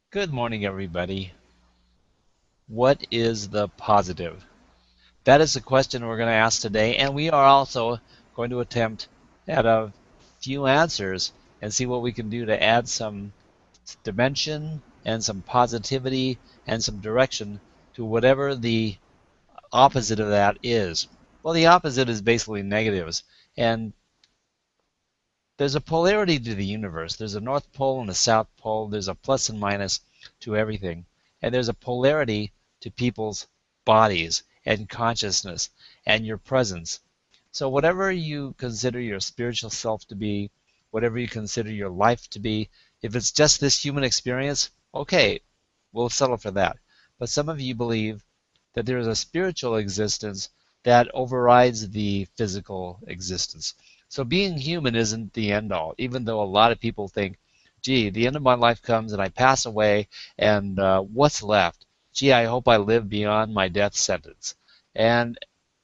Good morning, everybody. What is the positive? That is the question we're going to ask today, and we are also going to attempt at a few answers and see what we can do to add some dimension and some positivity and some direction to whatever the opposite of that is. Well, the opposite is basically negatives, and there's a polarity to the universe. There's a North Pole and a South Pole. There's a plus and minus to everything. And there's a polarity to people's bodies and consciousness and your presence. So, whatever you consider your spiritual self to be, whatever you consider your life to be, if it's just this human experience, okay, we'll settle for that. But some of you believe that there is a spiritual existence that overrides the physical existence. So being human isn't the end all, even though a lot of people think, gee, the end of my life comes and I pass away, and what's left? Gee, I hope I live beyond my death sentence. And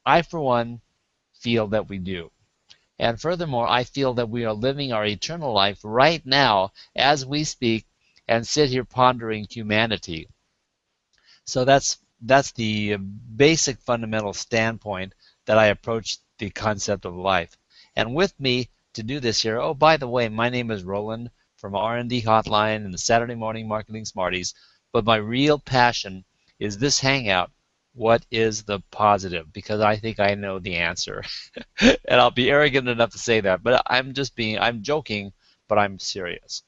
I, for one, feel that we do. And furthermore, I feel that we are living our eternal life right now as we speak and sit here pondering humanity. So that's the basic fundamental standpoint that I approach the concept of life. And with me to do this here, oh, by the way, my name is Roland from R&D Hotline and the Saturday Morning Marketing Smarties, but my real passion is this hangout. What is the positive? Because I think I know the answer. And I'll be arrogant enough to say that, but I'm joking, but I'm serious.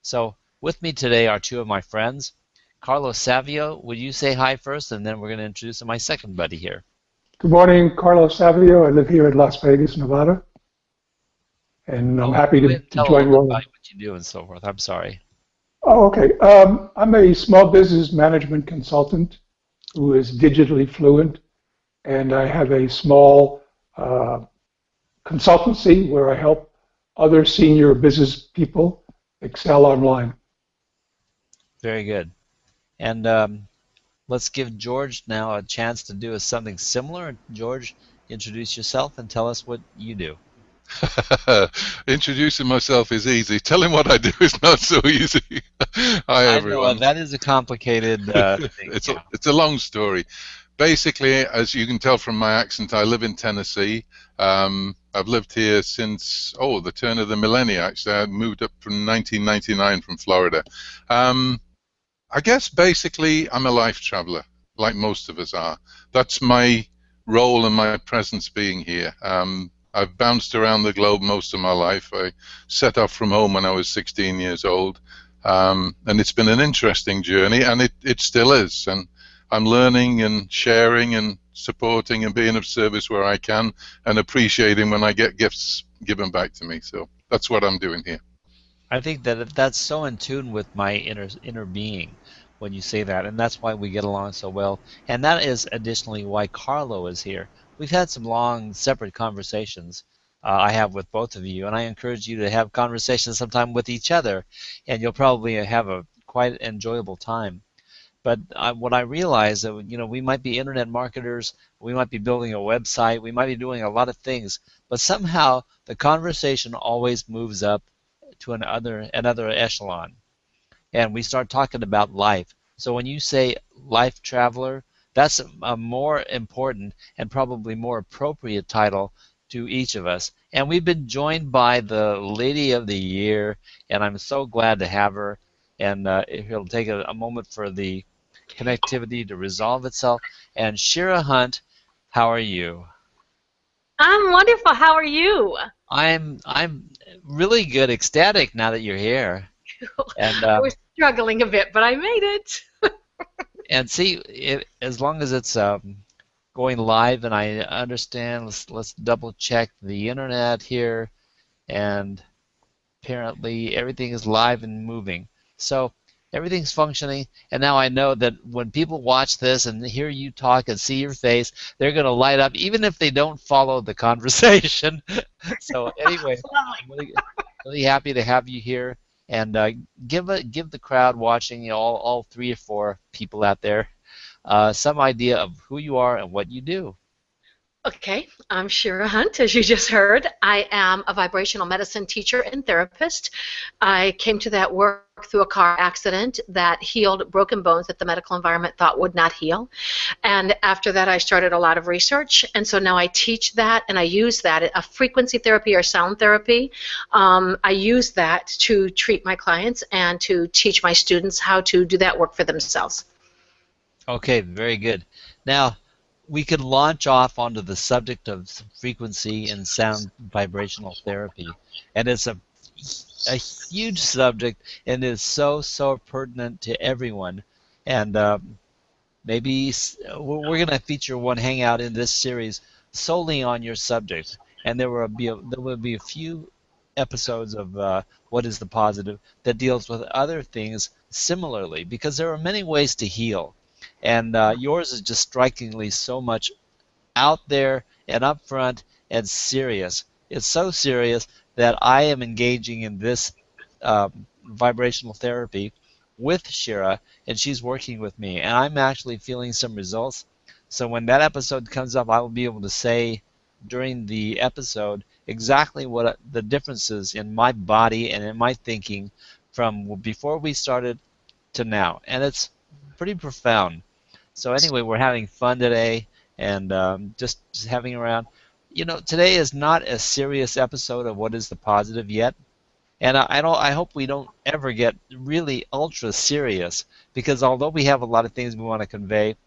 So with me today are two of my friends. Carlos Savio, would you say hi first, and then we're going to introduce my second buddy here. Good morning, Carlos Savio. I live here in Las Vegas, Nevada, and I'm Oh, happy go ahead and to tell a little join bit about Roland. what you do and so forth. I'm sorry. Oh, okay. I'm a small business management consultant who is digitally fluent, and I have a small uh, consultancy where I help other senior business people excel online. Very good. And let's give George now a chance to do something similar. George, introduce yourself and tell us what you do. Introducing myself is easy. Telling what I do is not so easy. Hi, I know everyone. that is a complicated thing. It's a, Yeah. it's a long story. Basically, as you can tell from my accent, I live in Tennessee. I've lived here since, the turn of the millennium, actually. I moved up from 1999 from Florida. Um, I guess basically I'm a life traveler, like most of us are. That's my role and my presence being here. I've bounced around the globe most of my life. I set off from home when I was 16 years old, and it's been an interesting journey, and it still is. And I'm learning and sharing and supporting and being of service where I can, and appreciating when I get gifts given back to me. So that's what I'm doing here. I think that that's so in tune with my inner being when you say that, and that's why we get along so well. And that is additionally why Carlo is here. We've had some long separate conversations I have with both of you, and I encourage you to have conversations sometime with each other, and you'll probably have a quite enjoyable time. But what I realize that we might be internet marketers, we might be building a website, we might be doing a lot of things, but somehow the conversation always moves up to another echelon, and we start talking about life. So when you say life traveler, that's a more important and probably more appropriate title to each of us. And we've been joined by the lady of the year, and I'm so glad to have her. And it'll take a moment for the connectivity to resolve itself. And Shira Hunt, how are you? I'm wonderful. How are you? I'm really good, ecstatic now that you're here. And I was struggling a bit, but I made it. see, as long as it's going live, and I understand, let's double check the internet here, and apparently everything is live and moving. So everything's functioning, and now I know that when people watch this and hear you talk and see your face, they're going to light up, even if they don't follow the conversation. So anyway, I'm Lovely. really happy to have you here, and give the crowd watching, all three or four people out there, some idea of who you are and what you do. Okay, I'm Shira Hunt, as you just heard. I am a vibrational medicine teacher and therapist. I came to that work through a car accident that healed broken bones that the medical environment thought would not heal. And after that, I started a lot of research. And so now I teach that and I use that, a frequency therapy or sound therapy. I use that to treat my clients and to teach my students how to do that work for themselves. Okay, very good. Now, we could launch off onto the subject of frequency and sound vibrational therapy, and it's a huge subject and is so pertinent to everyone. And maybe we're going to feature one hangout in this series solely on your subject, and there will be a few episodes of What is the Positive that deals with other things similarly, because there are many ways to heal, and yours is just strikingly so much out there and upfront and serious. It's so serious that I am engaging in this vibrational therapy with Shira, and she's working with me, and I'm actually feeling some results. So when that episode comes up, I will be able to say during the episode exactly what the differences in my body and in my thinking from before we started to now, and it's pretty profound. So anyway, we're having fun today, and just having around. You know, today is not a serious episode of What is the Positive yet, and I don't. I hope we don't ever get really ultra serious, because although we have a lot of things we want to convey,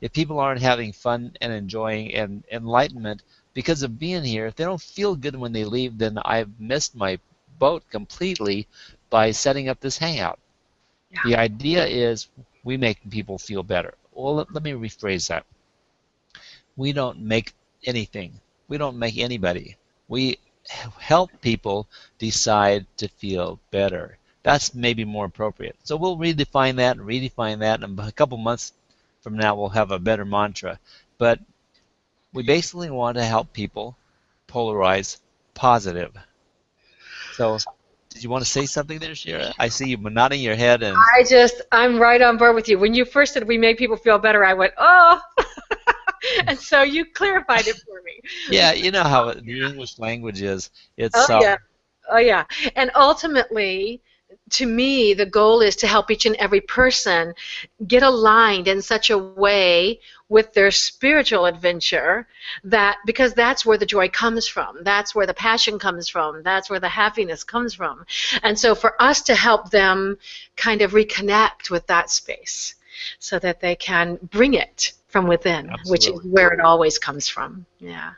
if people aren't having fun and enjoying and enlightenment because of being here, if they don't feel good when they leave, then I've missed my boat completely by setting up this hangout. Yeah. The idea is we make people feel better. Well, let me rephrase that. We don't make anything. We don't make anybody. We help people decide to feel better. That's maybe more appropriate. So we'll redefine that, and a couple months from now we'll have a better mantra. But we basically want to help people polarize positive. So did you want to say something there, Shira? I see you nodding your head and I'm right on board with you. When you first said we make people feel better, I went, oh. And so you clarified it for me. yeah, you know how the English language is. Oh, It's yeah. Oh, yeah. And ultimately, to me, the goal is to help each and every person get aligned in such a way with their spiritual adventure that because that's where the joy comes from, that's where the passion comes from, that's where the happiness comes from. And so for us to help them kind of reconnect with that space so that they can bring it from within, which is absolutely. where it always comes from. Yeah.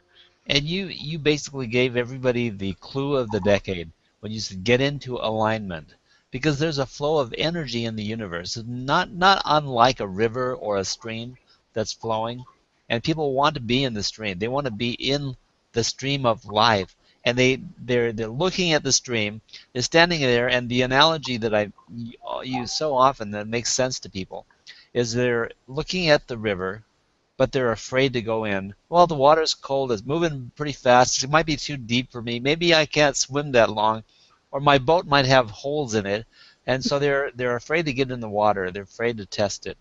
And you basically gave everybody the clue of the decade when you said get into alignment, because there's a flow of energy in the universe, not unlike a river or a stream that's flowing, and people want to be in the stream. They want to be in the stream of life, and they're looking at the stream. They're standing there, and the analogy that I use so often that makes sense to people is they're looking at the river, but they're afraid to go in. Well, the water's cold, it's moving pretty fast, it might be too deep for me, maybe I can't swim that long, or my boat might have holes in it, and so they're afraid to get in the water, they're afraid to test it.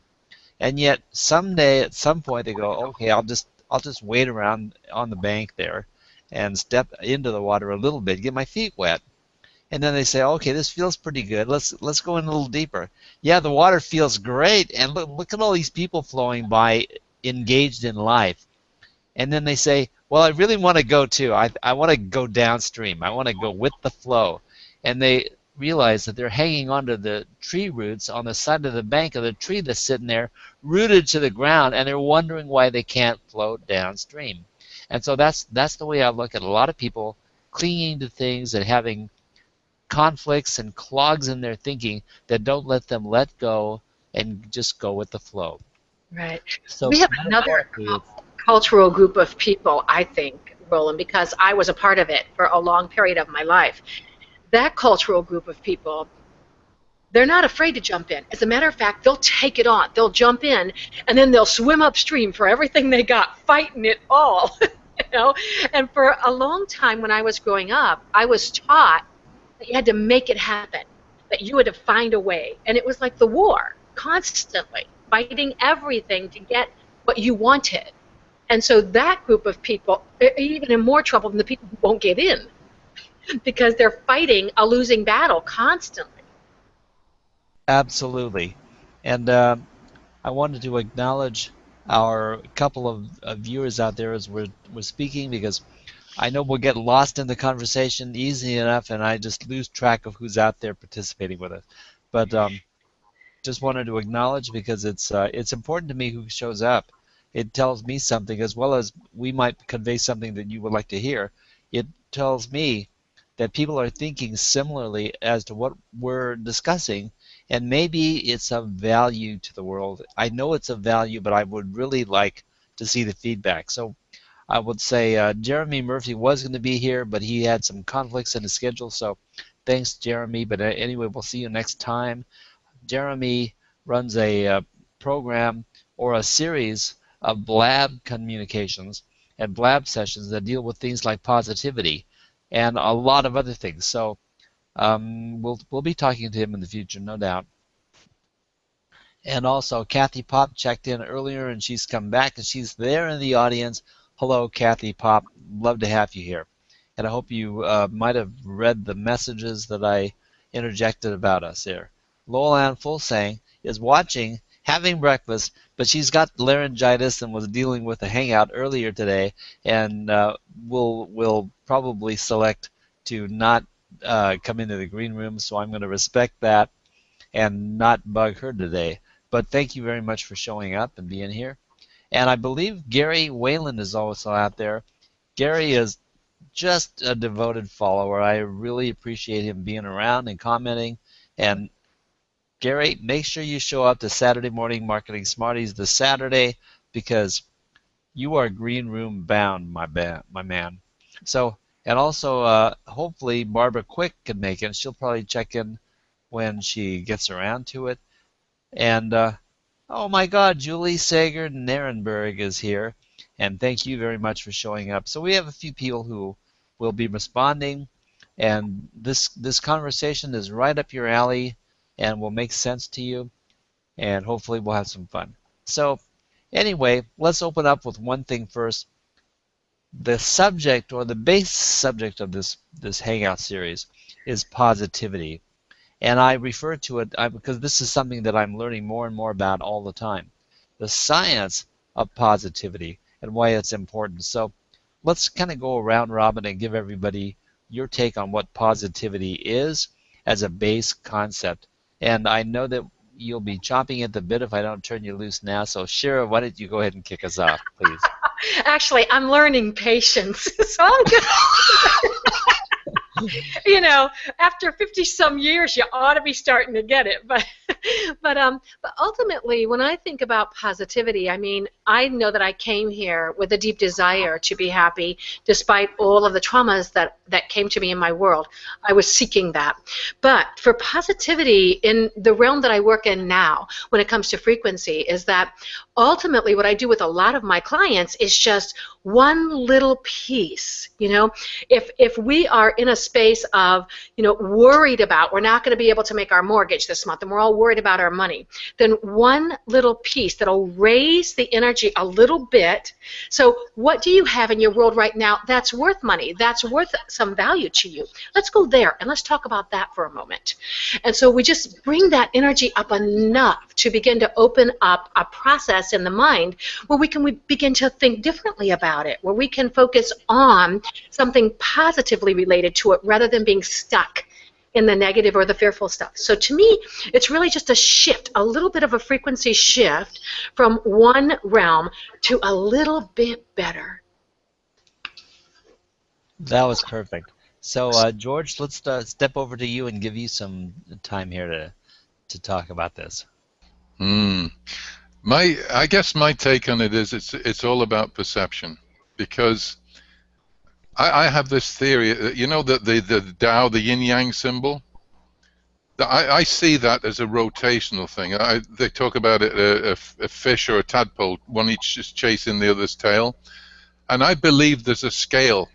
And yet someday at some point they go, okay, I'll just wait around on the bank there and step into the water a little bit, get my feet wet. And then they say, okay, this feels pretty good. Let's go in a little deeper. Yeah, the water feels great, and look at all these people flowing by, engaged in life. And then they say, well, I really want to go too. I want to go downstream. I want to go with the flow. And they realize that they're hanging onto the tree roots on the side of the bank of the tree that's sitting there, rooted to the ground, and they're wondering why they can't float downstream. And so that's the way I look at a lot of people clinging to things and having conflicts and clogs in their thinking that don't let them let go and just go with the flow. Right. So We have another metaphorically, it's cultural group of people, I think, Roland, because I was a part of it for a long period of my life. That cultural group of people, they're not afraid to jump in. As a matter of fact, they'll take it on. They'll jump in, and then they'll swim upstream for everything they got, fighting it all. you know. And for a long time when I was growing up, I was taught that you had to make it happen, that you had to find a way. And it was like the war, constantly fighting everything to get what you wanted. And so that group of people are even in more trouble than the people who won't get in because they're fighting a losing battle constantly. Absolutely. And I wanted to acknowledge our couple of viewers out there as we're speaking, because I know we'll get lost in the conversation easy enough, and I just lose track of who's out there participating with us. But just wanted to acknowledge, because it's important to me who shows up. It tells me something, as well as we might convey something that you would like to hear. It tells me that people are thinking similarly as to what we're discussing, and maybe it's of value to the world. I know it's of value, but I would really like to see the feedback. So I would say Jeremy Murphy was going to be here, but he had some conflicts in his schedule. So thanks, Jeremy. But anyway, we'll see you next time. Jeremy runs a program or a series of blab communications and blab sessions that deal with things like positivity and a lot of other things. So we'll be talking to him in the future, no doubt. And also, Kathy Pop checked in earlier, and she's come back, and she's there in the audience. Hello, Kathy Pop. Love to have you here. And I hope you might have read the messages that I interjected about us here. Lowell Ann Fulsang is watching, having breakfast, but she's got laryngitis and was dealing with a hangout earlier today, and will probably select to not come into the green room, so I'm going to respect that and not bug her today. But thank you very much for showing up and being here. And I believe Gary Whalen is also out there. Gary is just a devoted follower. I really appreciate him being around and commenting. And Gary, make sure you show up to Saturday Morning Marketing Smarties this Saturday, because you are green room bound, my man. So, and also hopefully Barbara Quick can make it. She'll probably check in when she gets around to it. And oh my God, Julie Sager Narenberg is here, and thank you very much for showing up. So we have a few people who will be responding, and this conversation is right up your alley and will make sense to you, and hopefully we'll have some fun. So anyway, let's open up with one thing first. The subject, or the base subject of this Hangout series, is positivity. And I refer to it because this is something that I'm learning more and more about all the time. The science of positivity and why it's important. So let's kind of go around robin and give everybody your take on what positivity is as a base concept. And I know that you'll be chomping at the bit if I don't turn you loose now. So Shira, why don't you go ahead and kick us off, please? Actually, I'm learning patience, so I'm good. You know, after 50 some years, you ought to be starting to get it. But ultimately, when I think about positivity, I mean, I know that I came here with a deep desire to be happy, despite all of the traumas that came to me in my world. I was seeking that. But for positivity in the realm that I work in now, when it comes to frequency, is that ultimately what I do with a lot of my clients is just one little piece. You know, if we are in a space of, you know, worried about we're not going to be able to make our mortgage this month, and we're all worried about our money, then one little piece that'll raise the energy a little bit. So what do you have in your world right now that's worth money, that's worth some value to you? Let's go there and let's talk about that for a moment. And so we just bring that energy up enough to begin to open up a process in the mind where we can begin to think differently about it, where we can focus on something positively related to it rather than being stuck in the negative or the fearful stuff. So to me, it's really just a shift, a little bit of a frequency shift from one realm to a little bit better. That was perfect. So George, let's step over to you and give you some time here to talk about this. I guess my take on it is it's all about perception, because I have this theory, you know, that the Tao, the yin yang symbol, I see that as a rotational thing. They talk about it, a fish or a tadpole, one each just chasing the other's tail, and I believe there's a scale.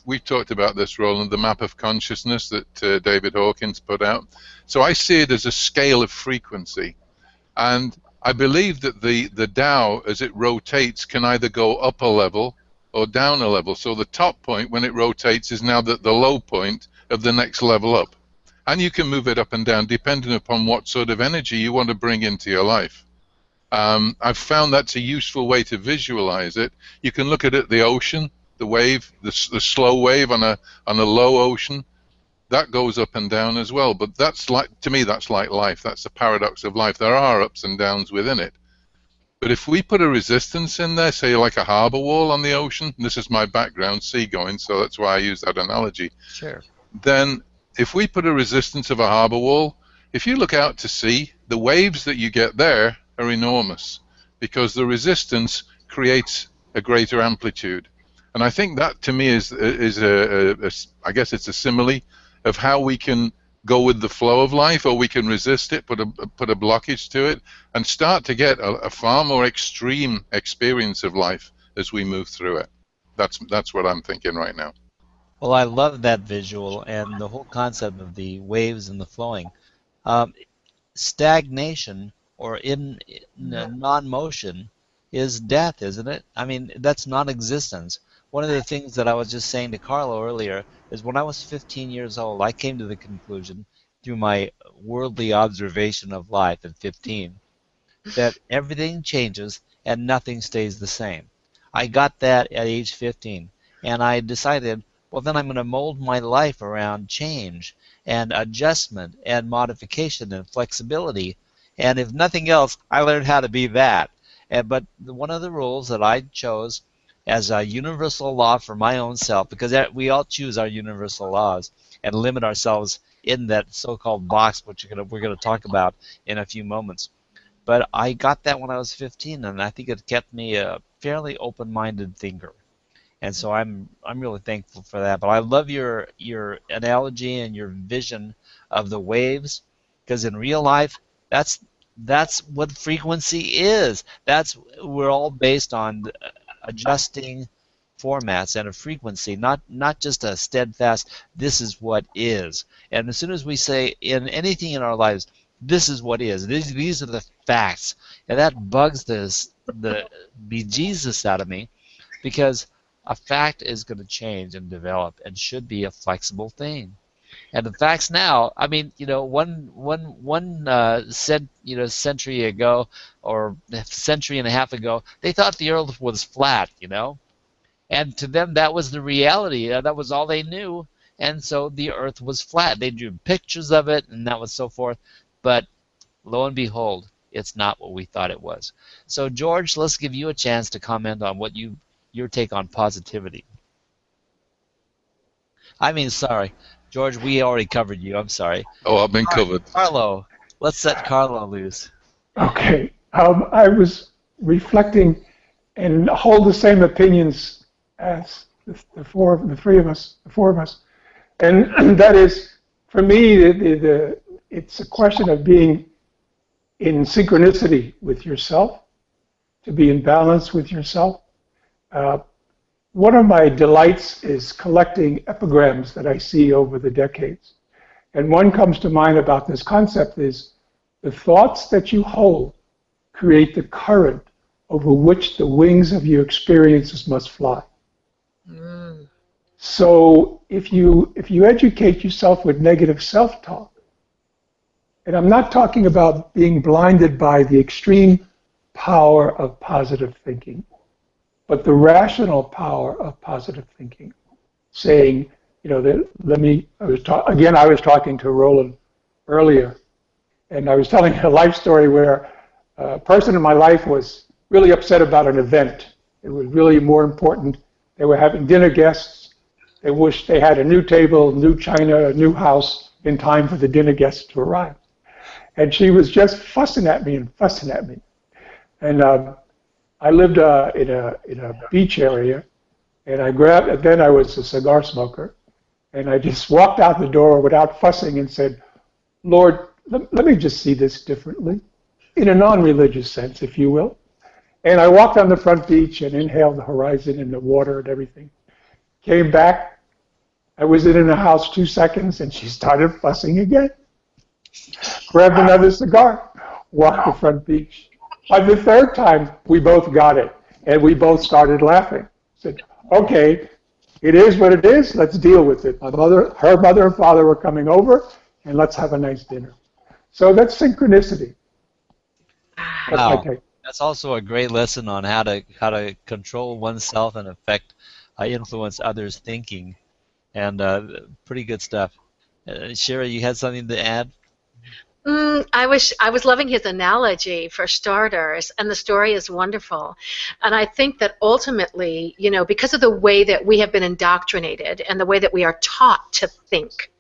We've talked about this, Roland, the map of consciousness that David Hawkins put out. So I see it as a scale of frequency, and I believe that the Tao, as it rotates, can either go up a level or down a level. So the top point, when it rotates, is now the low point of the next level up. And you can move it up and down depending upon what sort of energy you want to bring into your life. I've found that's a useful way to visualize it. You can look at it, the ocean, the wave, the slow wave on a low ocean. That goes up and down as well. But that's like, to me, that's like life. That's the paradox of life. There are ups and downs within it. But if we put a resistance in there, say like a harbor wall on the ocean, and this is my background, seagoing, so that's why I use that analogy. Sure. Then if we put a resistance of a harbor wall, if you look out to sea, the waves that you get there are enormous because the resistance creates a greater amplitude. And I think that to me is I guess it's a simile of how we can go with the flow of life, or we can resist it, put a blockage to it, and start to get a far more extreme experience of life as we move through it. That's what I'm thinking right now. Well, I love that visual and the whole concept of the waves and the flowing. Um, Stagnation or in non-motion is death, isn't it? I mean, that's non-existence. One of the things that I was just saying to Carlo earlier is when I was 15 years old, I came to the conclusion through my worldly observation of life at 15 that everything changes and nothing stays the same. I got that at age 15, and I decided, well, then I'm going to mold my life around change and adjustment and modification and flexibility. And if nothing else, I learned how to be that. But one of the rules that I chose as a universal law for my own self, because we all choose our universal laws and limit ourselves in that so-called box, which we're going to talk about in a few moments. But I got that when I was 15, and I think it kept me a fairly open-minded thinker. And so I'm really thankful for that. But I love your analogy and your vision of the waves, because in real life, that's what frequency is. We're all based on adjusting formats and a frequency, not just a steadfast, this is what is. And as soon as we say in anything in our lives, this is what is, these are the facts, and that bugs the bejesus out of me, because a fact is going to change and develop and should be a flexible thing. And the facts now, I mean, one century ago or a century and a half ago, they thought the earth was flat, and to them that was the reality. That was all they knew, and so the earth was flat. They drew pictures of it, and that was so forth. But lo and behold, it's not what we thought it was. So George, let's give you a chance to comment on what your take on positivity. I mean, sorry, George, we already covered you. I'm sorry. Oh, I've been covered. Carlo, let's set Carlo loose. Okay. I was reflecting and hold the same opinions as the four of us. And that is, for me, it's a question of being in synchronicity with yourself, to be in balance with yourself. One of my delights is collecting epigrams that I see over the decades. And one comes to mind about this concept is the thoughts that you hold create the current over which the wings of your experiences must fly. Mm. So if you educate yourself with negative self-talk, and I'm not talking about being blinded by the extreme power of positive thinking, but the rational power of positive thinking, saying, I was talking to Roland earlier, and I was telling a life story where a person in my life was really upset about an event. It was really more important. They were having dinner guests. They wished they had a new table, new china, a new house in time for the dinner guests to arrive. And she was just fussing at me. And I lived in a beach area, and then I was a cigar smoker, and I just walked out the door without fussing and said, Lord, let me just see this differently, in a non-religious sense, if you will. And I walked on the front beach and inhaled the horizon and the water and everything. Came back, I was in the house 2 seconds, and she started fussing again. Grabbed another cigar, walked the front beach. On the third time, we both got it, and we both started laughing. Said, "Okay, it is what it is. Let's deal with it. Her mother and father were coming over, and let's have a nice dinner." So that's synchronicity. That's my Wow, take. that's also a great lesson on how to control oneself and affect, influence others' thinking, and pretty good stuff. Shira, you had something to add? I was loving his analogy for starters, and the story is wonderful. And I think that ultimately, because of the way that we have been indoctrinated and the way that we are taught to think,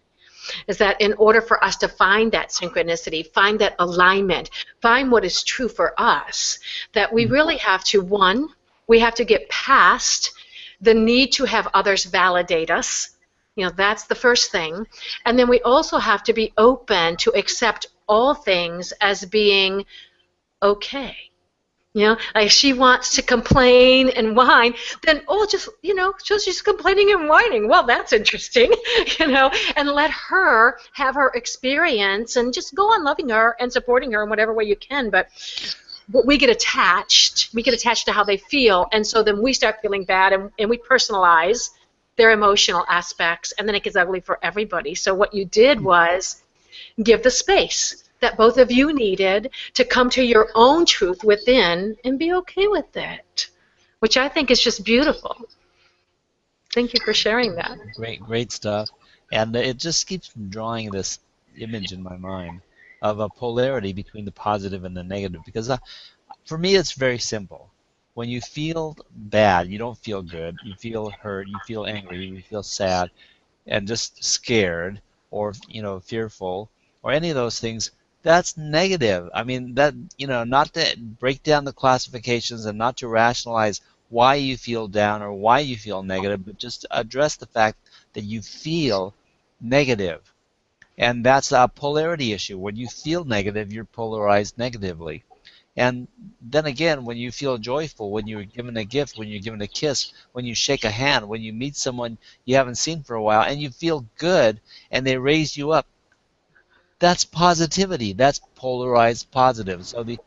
is that in order for us to find that synchronicity, find that alignment, find what is true for us, that we really have to, one, we have to get past the need to have others validate us. That's the first thing. And then we also have to be open to accept all things as being okay. Like she wants to complain and whine, then she's just complaining and whining. Well, that's interesting, and let her have her experience and just go on loving her and supporting her in whatever way you can. But we get attached. We get attached to how they feel, and so then we start feeling bad, and we personalize their emotional aspects, and then it gets ugly for everybody. So what you did was give the space that both of you needed to come to your own truth within and be okay with it, which I think is just beautiful. Thank you for sharing that. Great, great stuff. And it just keeps drawing this image in my mind of a polarity between the positive and the negative. Because for me, it's very simple. When you feel bad, you don't feel good. You feel hurt. You feel angry. You feel sad, and just scared, or fearful, or any of those things. That's negative. I mean, that not to break down the classifications and not to rationalize why you feel down or why you feel negative, but just address the fact that you feel negative. And that's a polarity issue. When you feel negative, you're polarized negatively. And then again, when you feel joyful, when you're given a gift, when you're given a kiss, when you shake a hand, when you meet someone you haven't seen for a while, and you feel good, and they raise you up, that's positivity. That's polarized positive. So the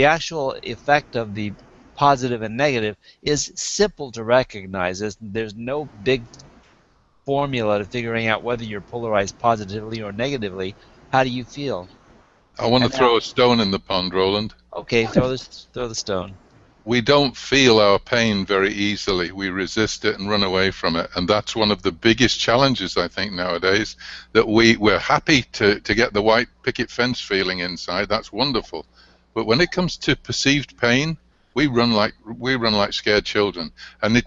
actual effect of the positive and negative is simple to recognize. There's no big formula to figuring out whether you're polarized positively or negatively. How do you feel? I want to And now, throw a stone in the pond, Roland. okay, throw the stone. We don't feel our pain very easily. We resist it and run away from it. And that's one of the biggest challenges, I think, nowadays, that we're happy to get the white picket fence feeling inside. That's wonderful. But when it comes to perceived pain, we run like scared children. And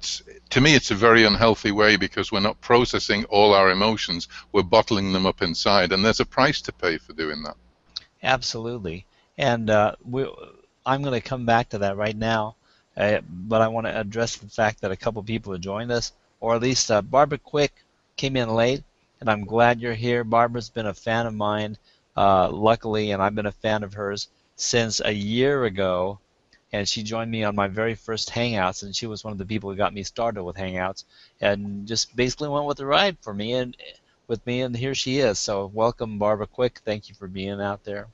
to me, it's a very unhealthy way, because we're not processing all our emotions. We're bottling them up inside. And there's a price to pay for doing that. Absolutely. And I'm going to come back to that right now, but I want to address the fact that a couple people have joined us, or at least Barbara Quick came in late, and I'm glad you're here. Barbara's been a fan of mine, luckily, and I've been a fan of hers since a year ago, and she joined me on my very first Hangouts, and she was one of the people who got me started with Hangouts, and just basically went with the ride for me and with me, and here she is. So welcome, Barbara Quick. Thank you for being out there.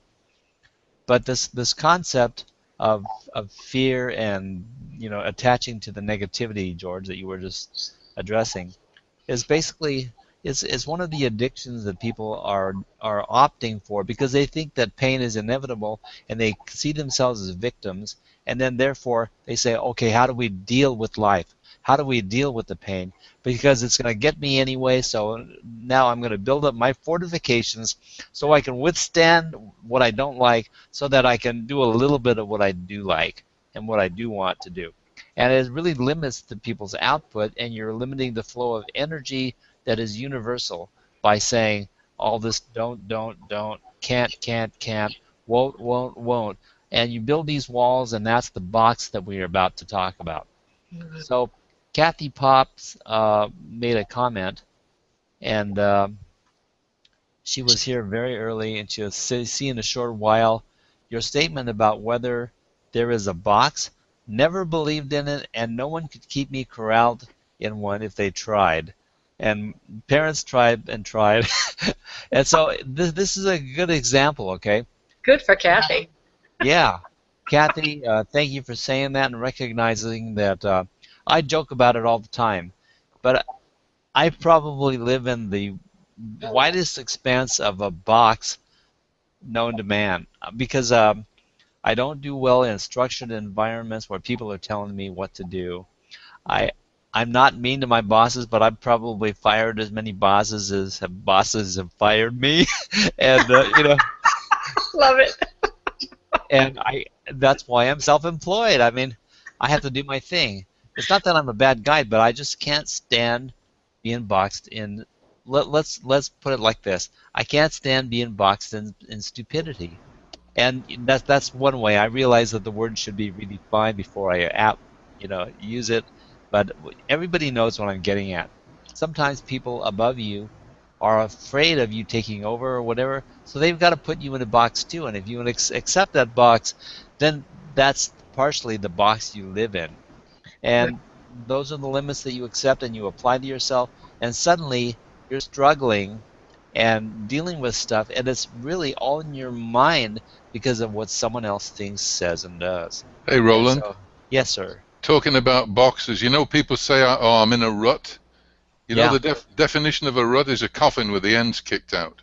But this concept of fear and attaching to the negativity, George, that you were just addressing, is basically is one of the addictions that people are opting for, because they think that pain is inevitable and they see themselves as victims, and then therefore they say, okay, how do we deal with life? How do we deal with the pain? Because it's going to get me anyway, so now I'm going to build up my fortifications so I can withstand what I don't like, so that I can do a little bit of what I do like and what I do want to do. And it really limits the people's output, and you're limiting the flow of energy that is universal by saying all this don't, can't, won't. And you build these walls, and that's the box that we are about to talk about. So Kathy Pops made a comment, and she was here very early, and she'll see in a short while. Your statement about whether there is a box, never believed in it, and no one could keep me corralled in one if they tried. And parents tried and tried. And so this is a good example, okay? Good for Kathy. Yeah. Kathy, thank you for saying that and recognizing that I joke about it all the time, but I probably live in the widest expanse of a box known to man because I don't do well in structured environments where people are telling me what to do. I I'm not mean to my bosses, but I've probably fired as many bosses have fired me, and Love it. and I that's why I'm self-employed. I mean, I have to do my thing. It's not that I'm a bad guy, but I just can't stand being boxed in. Let's put it like this: I can't stand being boxed in stupidity. And that's one way. I realize that the word should be redefined before I use it. But everybody knows what I'm getting at. Sometimes people above you are afraid of you taking over or whatever, so they've got to put you in a box too. And if you accept that box, then that's partially the box you live in. And those are the limits that you accept and you apply to yourself. And suddenly you're struggling and dealing with stuff, and it's really all in your mind because of what someone else thinks, says, and does. Hey, And Roland. so, yes, sir. Talking about boxes, people say, "Oh, I'm in a rut." Yeah. The definition of a rut is a coffin with the ends kicked out.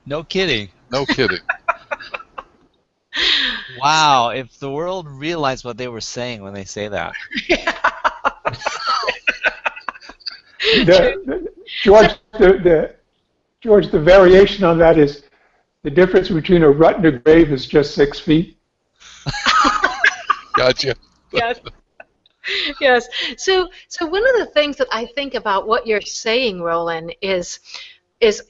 No kidding. No kidding. Wow. If the world realized what they were saying when they say that. George, George, the variation on that is the difference between a rut and a grave is just 6 feet. Gotcha. Yes. Yes. So one of the things that I think about what you're saying, Roland, is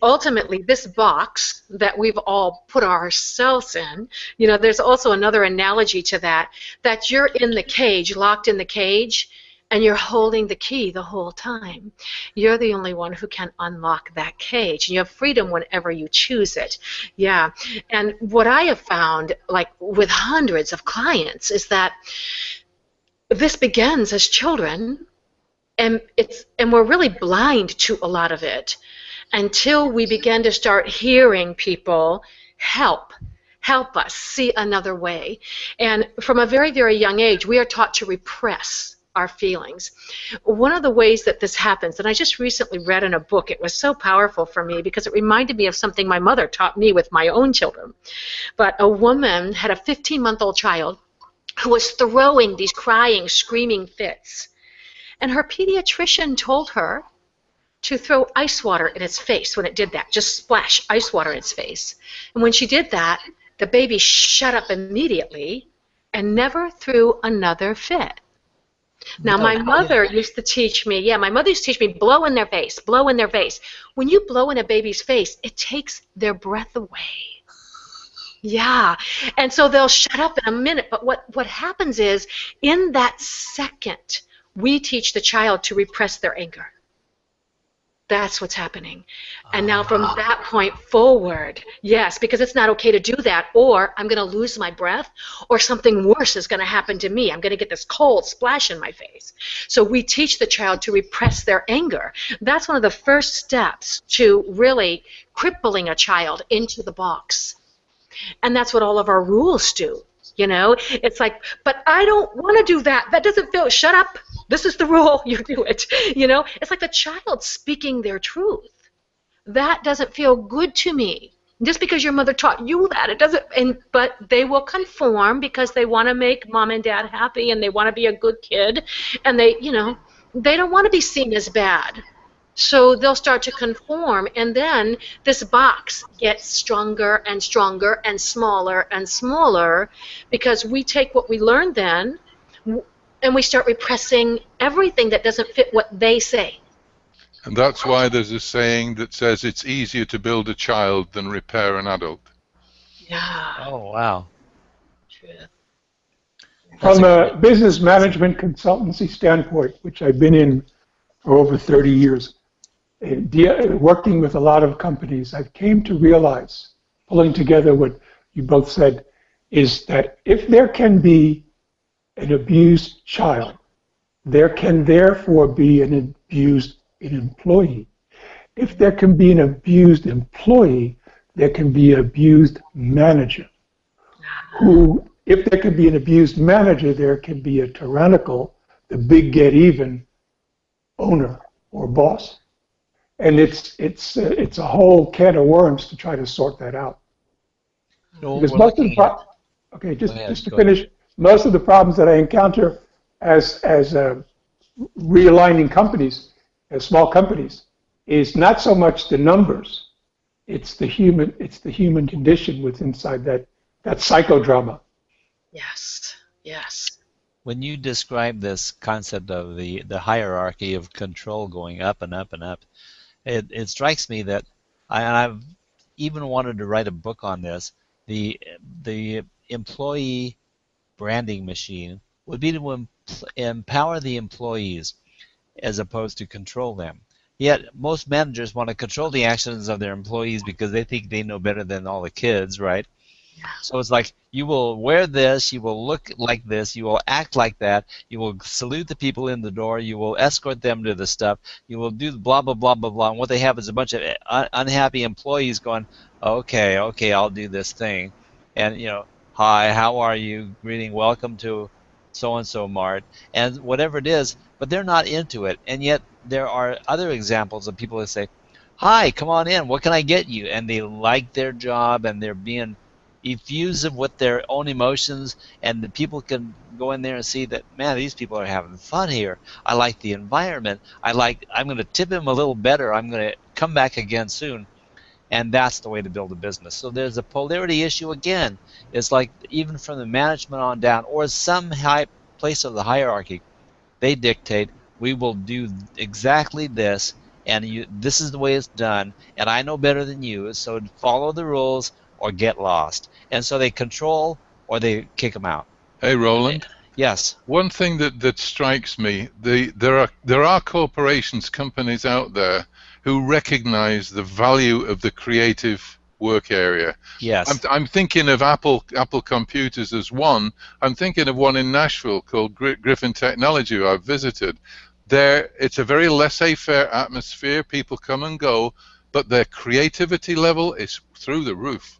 ultimately this box that we've all put ourselves in. There's also another analogy to that you're in the cage, locked in the cage, and you're holding the key the whole time. You're the only one who can unlock that cage, and you have freedom whenever you choose it. Yeah. And what I have found, like with hundreds of clients, is that this begins as children, and we're really blind to a lot of it until we begin to start hearing people help us see another way. And from a very, very young age, we are taught to repress our feelings. One of the ways that this happens, and I just recently read in a book, it was so powerful for me because it reminded me of something my mother taught me with my own children. But a woman had a 15-month-old child who was throwing these crying, screaming fits. And her pediatrician told her to throw ice water in its face when it did that. Just splash ice water in its face. And when she did that, the baby shut up immediately and never threw another fit. Now, my mother used to teach me, blow in their face, blow in their face. When you blow in a baby's face, it takes their breath away. Yeah, and so they'll shut up in a minute, but what happens is, in that second, we teach the child to repress their anger. That's what's happening. And now from that point forward, yes, because it's not okay to do that, or I'm going to lose my breath, or something worse is going to happen to me. I'm going to get this cold splash in my face. So we teach the child to repress their anger. That's one of the first steps to really crippling a child into the box. And that's what all of our rules do. It's like, but I don't want to do that. That doesn't feel, shut up. This is the rule. You do it. It's like the child speaking their truth. That doesn't feel good to me. Just because your mother taught you that, it doesn't, but they will conform because they want to make mom and dad happy and they want to be a good kid and they don't want to be seen as bad. So they'll start to conform, and then this box gets stronger and stronger and smaller because we take what we learned then and we start repressing everything that doesn't fit what they say. And that's why there's a saying that says it's easier to build a child than repair an adult. Yeah. Oh, wow. True. From a business management consultancy standpoint, which I've been in for over 30 years, working with a lot of companies, I came to realize, pulling together what you both said, is that if there can be an abused child, there can therefore be an abused employee. If there can be an abused employee, there can be an abused manager who if there could be an abused manager, there can be a tyrannical, the big get even owner or boss. And it's a whole can of worms to try to sort that out. Because We're most of the looking at. okay, Go ahead. just to Go ahead. finish, most of the problems that I encounter as realigning companies, as small companies, is not so much the numbers, it's the human condition with inside that psychodrama. Yes. Yes. When you describe this concept of the hierarchy of control going up and up and up, it strikes me that I've even wanted to write a book on this. The employee branding machine would be to empower the employees as opposed to control them. Yet most managers want to control the actions of their employees because they think they know better than all the kids, right? So it's like you will wear this, you will look like this, you will act like that, you will salute the people in the door, you will escort them to the stuff, you will do blah blah blah blah blah. And what they have is a bunch of unhappy employees going, okay, okay, I'll do this thing, and hi, how are you? Greeting, welcome to so and so Mart, and whatever it is, but they're not into it. And yet there are other examples of people that say, hi, come on in, what can I get you? And they like their job and they're being effusive with their own emotions, and the people can go in there and see that, man, these people are having fun here. I like the environment. I'm going to tip him a little better. I'm going to come back again soon. And that's the way to build a business. So there's a polarity issue again. It's like even from the management on down, or some high place of the hierarchy, they dictate, we will do exactly this, and this is the way it's done, and I know better than you, so follow the rules or get lost. And so they control or they kick them out. Hey, Roland. Yes. One thing that strikes me, there are corporations, companies out there who recognize the value of the creative work area. Yes. I'm thinking of Apple Computers as one. I'm thinking of one in Nashville called Griffin Technology, who I've visited. It's a very laissez-faire atmosphere. People come and go, but their creativity level is through the roof.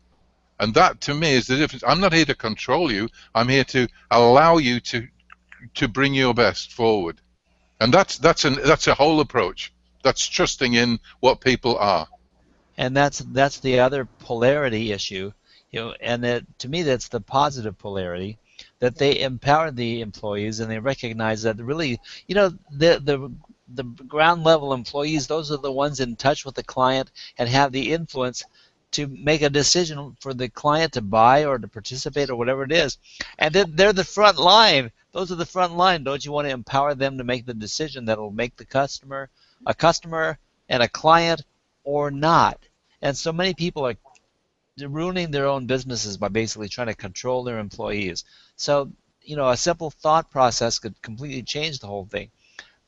And that, to me, is the difference. I'm not here to control you. I'm here to allow you to bring your best forward. And that's a whole approach. That's trusting in what people are. And that's the other polarity issue, and to me that's the positive polarity, that they empower the employees and they recognize that really, the ground level employees, those are the ones in touch with the client and have the influence to make a decision for the client to buy or to participate or whatever it is. And then they're the front line. Those are the front line. Don't you want to empower them to make the decision that will make the customer a customer and a client or not? And so many people are ruining their own businesses by basically trying to control their employees. So, a simple thought process could completely change the whole thing.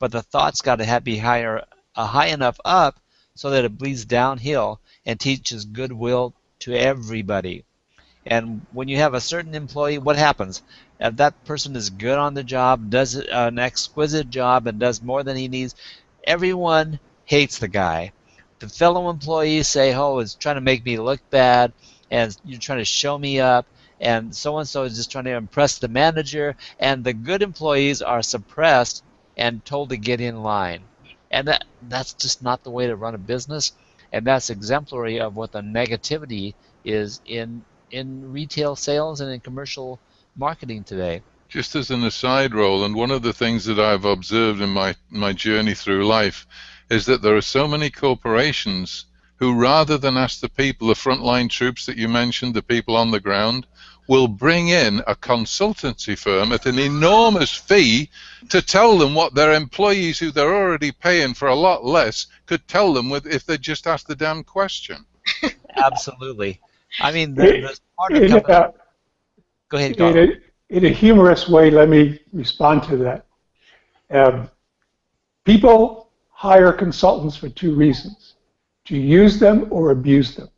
But the thought's got to be high enough up so that it bleeds downhill and teaches goodwill to everybody. And when you have a certain employee, what happens? If that person is good on the job, does an exquisite job, and does more than he needs, everyone hates the guy. The fellow employees say, oh, it's trying to make me look bad, and you're trying to show me up, and so-and-so is just trying to impress the manager, and the good employees are suppressed and told to get in line. And that's just not the way to run a business, and that's exemplary of what the negativity is in retail sales and in commercial marketing today. Just as an aside, Roland, one of the things that I've observed in my journey through life is that there are so many corporations who, rather than ask the people, the frontline troops that you mentioned, the people on the ground, will bring in a consultancy firm at an enormous fee to tell them what their employees, who they're already paying for a lot less, could tell them if they just asked the damn question. Absolutely. I mean, the smarter company. Go ahead, Carl. In a humorous way, let me respond to that. People hire consultants for two reasons: to use them or abuse them.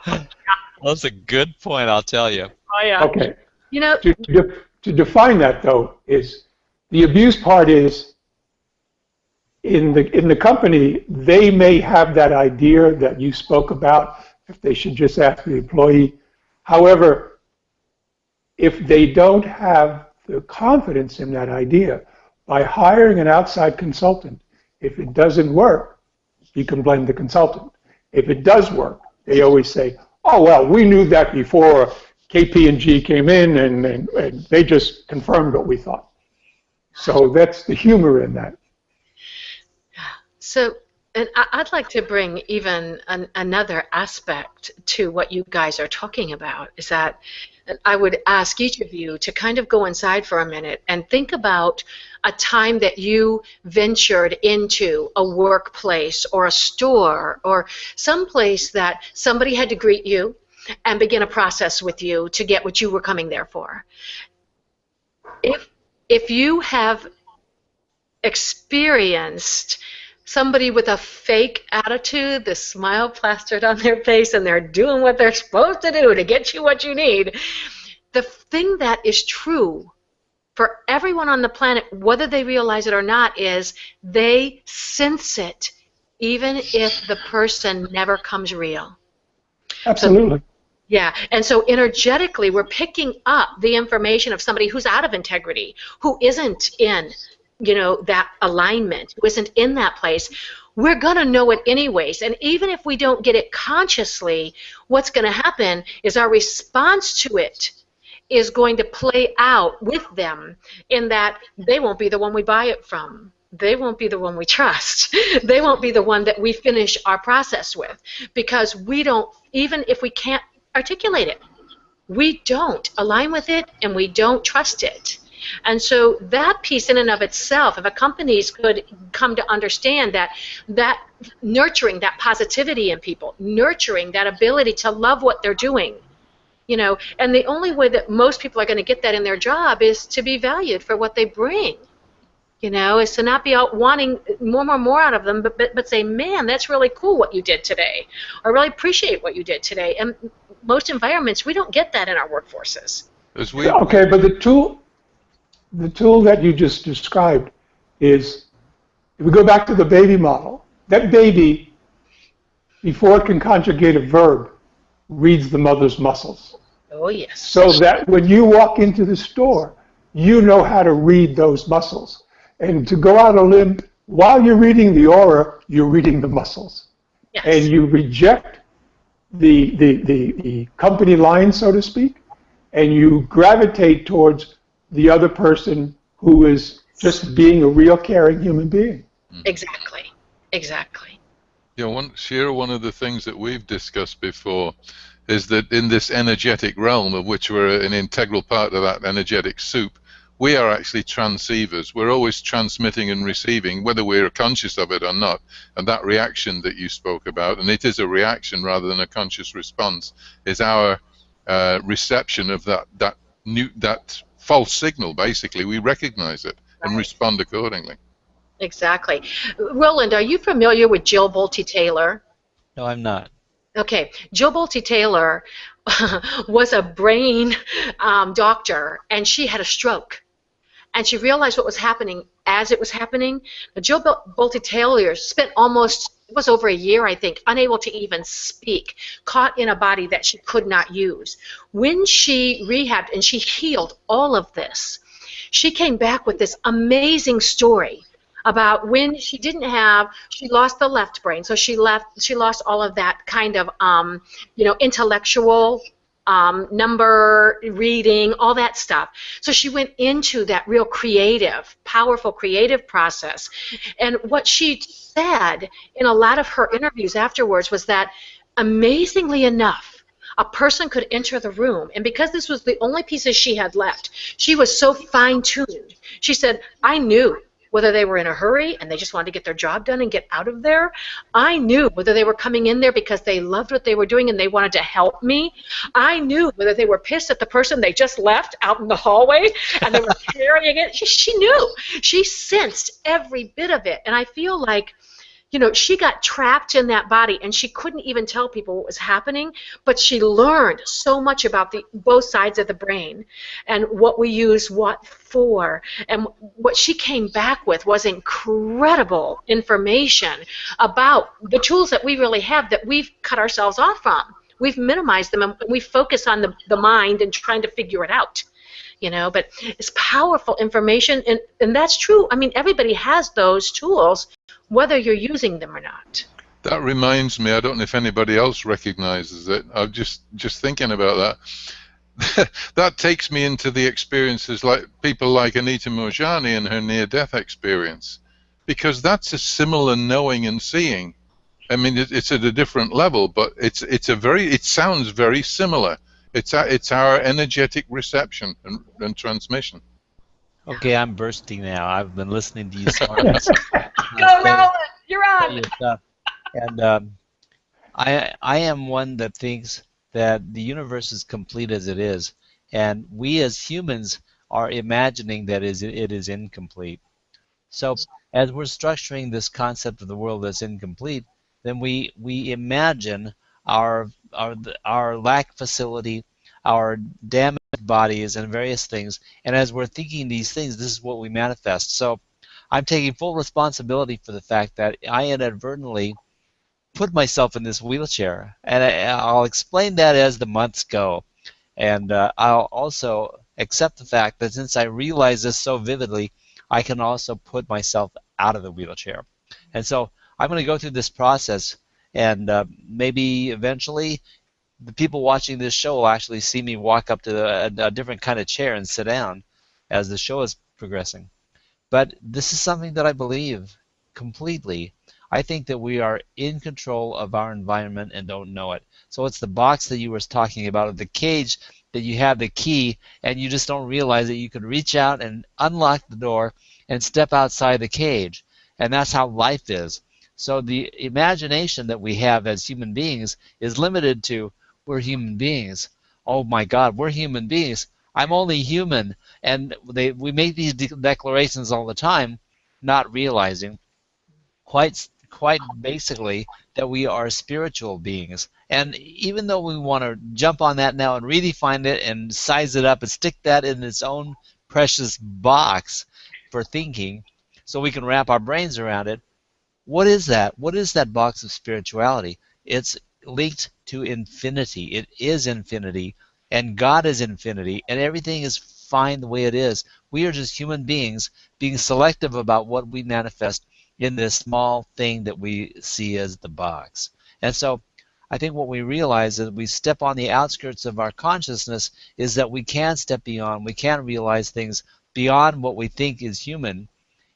Well, that's a good point, I'll tell you. Oh, yeah. Okay. To define that, though, is the abuse part is in the company, they may have that idea that you spoke about, if they should just ask the employee However, if they don't have the confidence in that idea, by hiring an outside consultant, if it doesn't work, you can blame the consultant. If it does work, they always say, oh, well, we knew that before KPMG came in and they just confirmed what we thought. So that's the humor in that. So, and I'd like to bring even another aspect to what you guys are talking about, is that I would ask each of you to kind of go inside for a minute and think about a time that you ventured into a workplace or a store or some place that somebody had to greet you and begin a process with you to get what you were coming there for. If you have experienced somebody with a fake attitude, the smile plastered on their face, and they're doing what they're supposed to do to get you what you need, the thing that is true for everyone on the planet, whether they realize it or not, is they sense it, even if the person never comes real. Absolutely. So, yeah, and so energetically, we're picking up the information of somebody who's out of integrity, who isn't in, that alignment, who isn't in that place. We're going to know it anyways, and even if we don't get it consciously, what's going to happen is our response to it is going to play out with them, in that they won't be the one we buy it from. They won't be the one we trust. They won't be the one that we finish our process with, because we don't, even if we can't articulate it, we don't align with it and we don't trust it. And so that piece in and of itself, if a companies could come to understand that nurturing that positivity in people, nurturing that ability to love what they're doing, and the only way that most people are going to get that in their job is to be valued for what they bring, is to not be out wanting more out of them, but say, man, that's really cool what you did today, or really appreciate what you did today. And most environments, we don't get that in our workforces. Okay, but the tool that you just described is, if we go back to the baby model, that baby, before it can conjugate a verb, reads the mother's muscles. Oh, yes. So that when you walk into the store, you know how to read those muscles. And to go out on a limb, while you're reading the aura, you're reading the muscles. Yes. And you reject the company line, so to speak, and you gravitate towards the other person who is just being a real caring human being. Exactly. Exactly. Shira, one of the things that we've discussed before is that in this energetic realm, of which we're an integral part of that energetic soup, we are actually transceivers. We're always transmitting and receiving, whether we're conscious of it or not. And that reaction that you spoke about, and it is a reaction rather than a conscious response, is our reception of that false signal. Basically, we recognize it and respond accordingly. Exactly. Roland, are you familiar with Jill Bolte Taylor? No, I'm not. Okay, Jill Bolte Taylor was a brain doctor, and she had a stroke. And she realized what was happening as it was happening. Jill Bolte Taylor spent it was over a year, I think, unable to even speak, caught in a body that she could not use. When she rehabbed and she healed all of this, she came back with this amazing story about when she lost the left brain, so she lost all of that kind of, intellectual number reading, all that stuff. So she went into that real creative, powerful creative process. And what she said in a lot of her interviews afterwards was that, amazingly enough, a person could enter the room, and because this was the only pieces she had left, she was so fine-tuned. She said, I knew whether they were in a hurry and they just wanted to get their job done and get out of there. I knew whether they were coming in there because they loved what they were doing and they wanted to help me. I knew whether they were pissed at the person they just left out in the hallway and they were carrying it. She knew. She sensed every bit of it. And I feel like, she got trapped in that body and she couldn't even tell people what was happening, but she learned so much about both sides of the brain and what we use what for. And what she came back with was incredible information about the tools that we really have that we've cut ourselves off from. we've minimized them, and we focus on the mind and trying to figure it out. But it's powerful information, and that's true. I mean, everybody has those tools, whether you're using them or not. That reminds me, I don't know if anybody else recognizes it. I'm just thinking about that. That takes me into the experiences like people like Anita Moorjani and her near-death experience, because that's a similar knowing and seeing. I mean, it's at a different level, but it sounds very similar. It's our energetic reception and transmission. Okay, I'm bursting now. I've been listening to you smarties. Go, Roland! You're on! And I am one that thinks that the universe is complete as it is, and we as humans are imagining that it is incomplete. So as we're structuring this concept of the world that's incomplete, then we imagine our lack facility, our damaged bodies, and various things. And as we're thinking these things, this is what we manifest. So I'm taking full responsibility for the fact that I inadvertently put myself in this wheelchair, and I'll explain that as the months go. And I'll also accept the fact that since I realize this so vividly, I can also put myself out of the wheelchair. And so I'm going to go through this process, and maybe eventually the people watching this show will actually see me walk up to a different kind of chair and sit down as the show is progressing. But this is something that I believe completely. I think that we are in control of our environment and don't know it. So it's the box that you were talking about, or the cage that you have the key and you just don't realize that you could reach out and unlock the door and step outside the cage. And that's how life is. So the imagination that we have as human beings is limited to, we're human beings. Oh my God, we're human beings. I'm only human. And we make these declarations all the time, not realizing quite basically that we are spiritual beings. And even though we want to jump on that now and redefine it and size it up and stick that in its own precious box for thinking so we can wrap our brains around it, what is that? What is that box of spirituality? It's linked to infinity. It is infinity, and God is infinity, and everything is fine the way it is. We are just human beings being selective about what we manifest in this small thing that we see as the box. And so I think what we realize is we step on the outskirts of our consciousness is that we can step beyond, we can realize things beyond what we think is human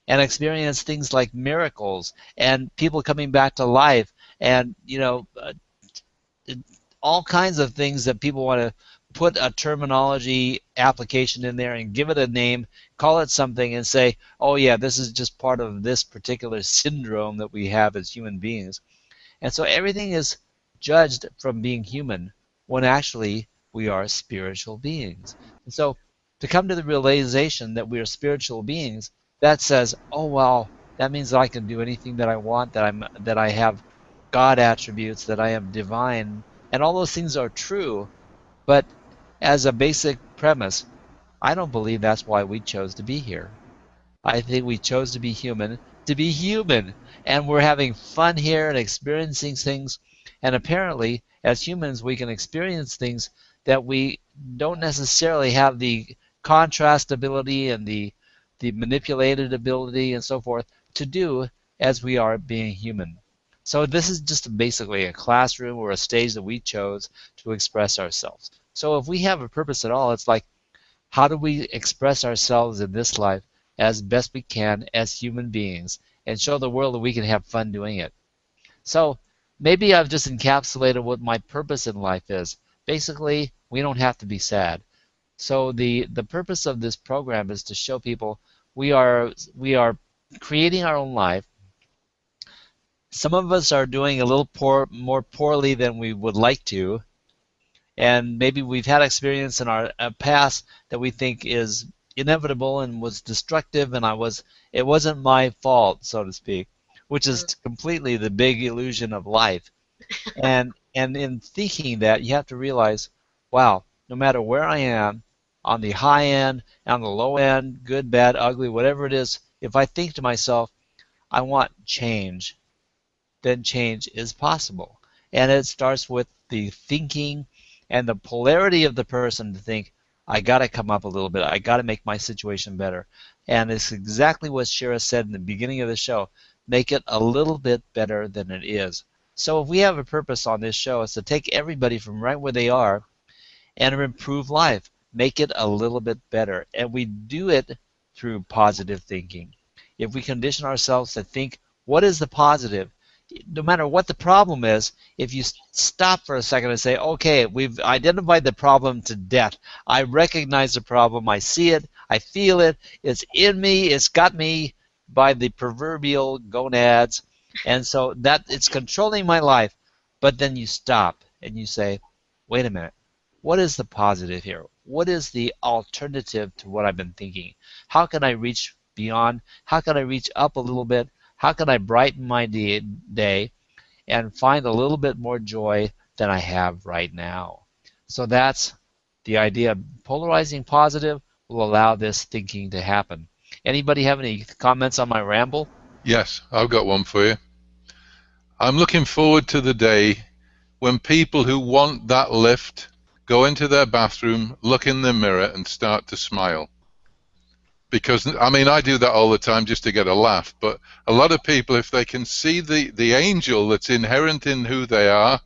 and experience things like miracles and people coming back to life and, all kinds of things that people want to put a terminology application in there and give it a name, call it something, and say, oh yeah, this is just part of this particular syndrome that we have as human beings. And so everything is judged from being human when actually we are spiritual beings. And so to come to the realization that we are spiritual beings, that says, oh well, that means that I can do anything that I want, that I have God attributes, that I am divine, and all those things are true. But as a basic premise, I don't believe that's why we chose to be here. I think we chose to be human, and we're having fun here and experiencing things. And apparently, as humans, we can experience things that we don't necessarily have the contrast ability and the manipulated ability and so forth to do as we are being human. So this is just basically a classroom or a stage that we chose to express ourselves. So if we have a purpose at all, it's like, how do we express ourselves in this life as best we can as human beings and show the world that we can have fun doing it? So maybe I've just encapsulated what my purpose in life is. Basically, we don't have to be sad. So the purpose of this program is to show people we are creating our own life. Some of us are doing a little more poorly than we would like to, and maybe we've had experience in our past that we think is inevitable and was destructive, and it wasn't my fault, so to speak, which is completely the big illusion of life. And in thinking that, you have to realize, wow, no matter where I am, on the high end, on the low end, good, bad, ugly, whatever it is, if I think to myself, I want change, then change is possible. And it starts with the thinking and the polarity of the person to think, I got to come up a little bit. I got to make my situation better. And it's exactly what Shira said in the beginning of the show. Make it a little bit better than it is. So if we have a purpose on this show, it's to take everybody from right where they are and improve life. Make it a little bit better. And we do it through positive thinking. If we condition ourselves to think, what is the positive? No matter what the problem is, if you stop for a second and say, okay, we've identified the problem to death. I recognize the problem. I see it. I feel it. It's in me. It's got me by the proverbial gonads. And so that it's controlling my life. But then you stop and you say, wait a minute. What is the positive here? What is the alternative to what I've been thinking? How can I reach beyond? How can I reach up a little bit? How can I brighten my day and find a little bit more joy than I have right now? So that's the idea. Polarizing positive will allow this thinking to happen. Anybody have any comments on my ramble? Yes, I've got one for you. I'm looking forward to the day when people who want that lift go into their bathroom, look in the mirror, and start to smile. Because, I mean, I do that all the time just to get a laugh, but a lot of people, if they can see the angel that's inherent in who they are,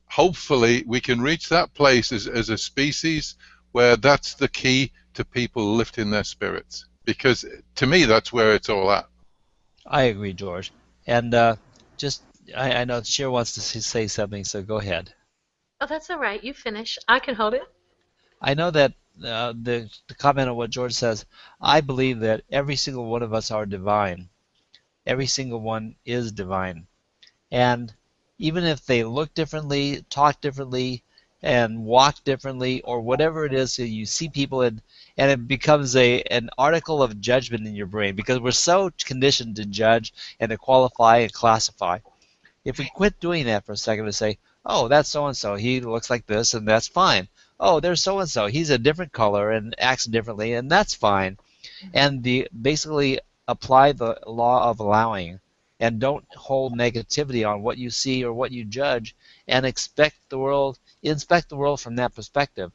hopefully we can reach that place as a species where that's the key to people lifting their spirits. Because to me, that's where it's all at. I agree, George. And just, I know Cher wants to say something, so go ahead. Oh, that's all right. You finish. I can hold it. I know that the comment on what George says, I believe that every single one of us are divine. Every single one is divine. And even if they look differently, talk differently, and walk differently, or whatever it is, so you see people and it becomes an article of judgment in your brain because we're so conditioned to judge and to qualify and classify. If we quit doing that for a second and say, oh, that's so and so, he looks like this, and that's fine. Oh, there's so and so, he's a different color and acts differently, and that's fine. And basically apply the law of allowing, and don't hold negativity on what you see or what you judge, and inspect the world from that perspective,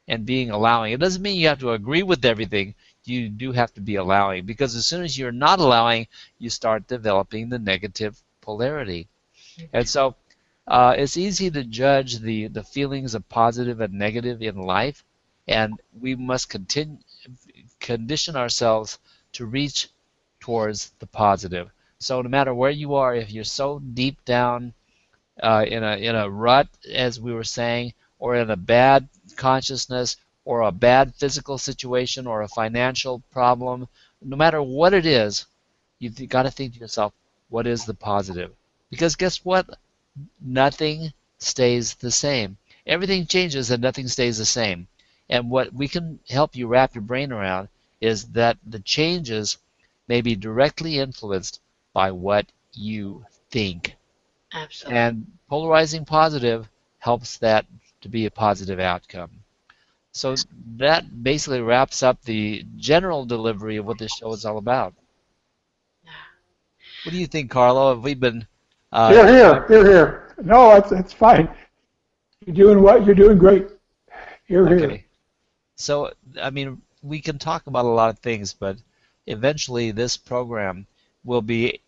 and being allowing. It doesn't mean you have to agree with everything. You do have to be allowing, because as soon as you're not allowing, you start developing the negative polarity. And so it's easy to judge the feelings of positive and negative in life, and we must condition ourselves to reach towards the positive. So no matter where you are, if you're so deep down in a rut, as we were saying, or in a bad consciousness, or a bad physical situation, or a financial problem, no matter what it is, you've got to think to yourself, what is the positive? Because guess what? Nothing stays the same. Everything changes and nothing stays the same. And what we can help you wrap your brain around is that the changes may be directly influenced by what you think. Absolutely. And polarizing positive helps that to be a positive outcome. So that basically wraps up the general delivery of what this show is all about. What do you think, Carlo? Have we been Here, here, talking? here, here. No, it's fine. You're doing what? You're doing great. Here, here. Okay. So, I mean, we can talk about a lot of things, but eventually this program will be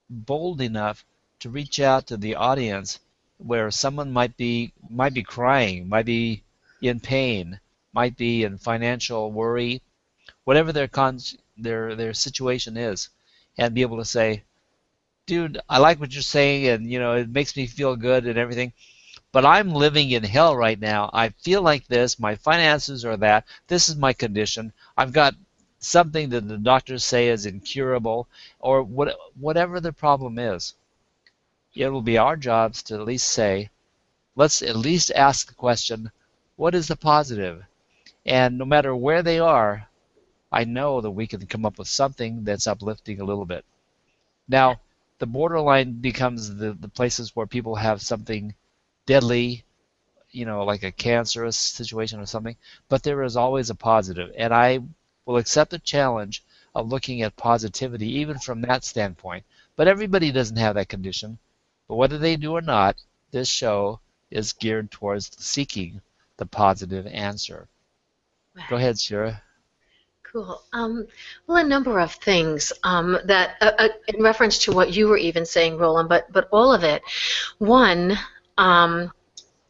bold enough to reach out to the audience where someone might be crying, might be in pain, might be in financial worry, whatever their situation is, and be able to say, "Dude, I like what you're saying, and it makes me feel good and everything, but I'm living in hell right now. I feel like this. My finances are that. This is my condition. I've got something that the doctors say is incurable, or whatever the problem is." It will be our jobs to at least say, let's at least ask the question, what is the positive? And no matter where they are, I know that we can come up with something that's uplifting a little bit. Now, the borderline becomes the places where people have something deadly, like a cancerous situation or something, but there is always a positive. And I will accept the challenge of looking at positivity even from that standpoint. But everybody doesn't have that condition. But whether they do or not, this show is geared towards seeking the positive answer. Go Right. ahead, Shira. Cool. Well, a number of things that, in reference to what you were even saying, Roland, but all of it. One, um,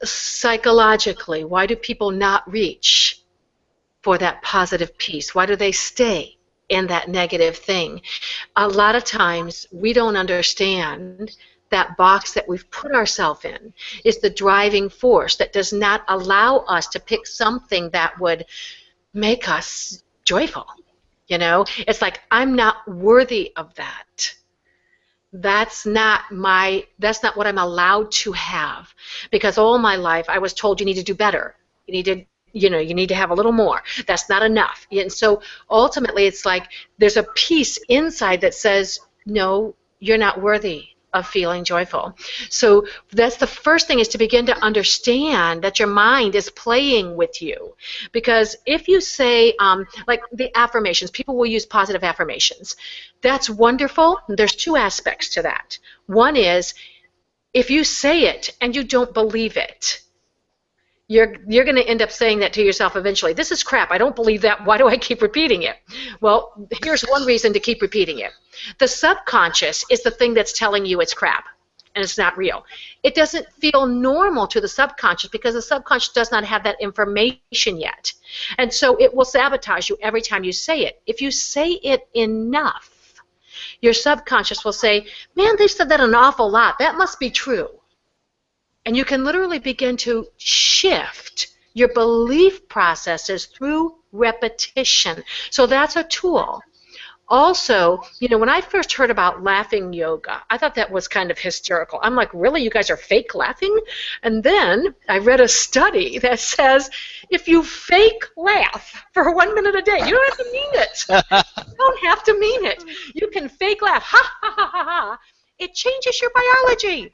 psychologically, why do people not reach for that positive piece? Why do they stay in that negative thing? A lot of times we don't understand that box that we've put ourselves in is the driving force that does not allow us to pick something that would make us joyful. It's like, I'm not worthy of that. That's not what I'm allowed to have, because all my life I was told you need to do better. You need to have a little more. That's not enough. And so ultimately it's like there's a piece inside that says, no, you're not worthy of feeling joyful. So that's the first thing, is to begin to understand that your mind is playing with you. Because if you say, like the affirmations, people will use positive affirmations. That's wonderful. There's two aspects to that. One is, if you say it and you don't believe it, you're going to end up saying that to yourself eventually. This is crap. I don't believe that. Why do I keep repeating it? Well, here's one reason to keep repeating it. The subconscious is the thing that's telling you it's crap and it's not real. It doesn't feel normal to the subconscious because the subconscious does not have that information yet. And so it will sabotage you every time you say it. If you say it enough, your subconscious will say, man, they said that an awful lot. That must be true. And you can literally begin to shift your belief processes through repetition. So that's a tool. Also, when I first heard about laughing yoga, I thought that was kind of hysterical. I'm like, really? You guys are fake laughing? And then I read a study that says if you fake laugh for 1 minute a day, you don't have to mean it. You don't have to mean it. You can fake laugh. Ha, ha, ha, ha, ha. It changes your biology.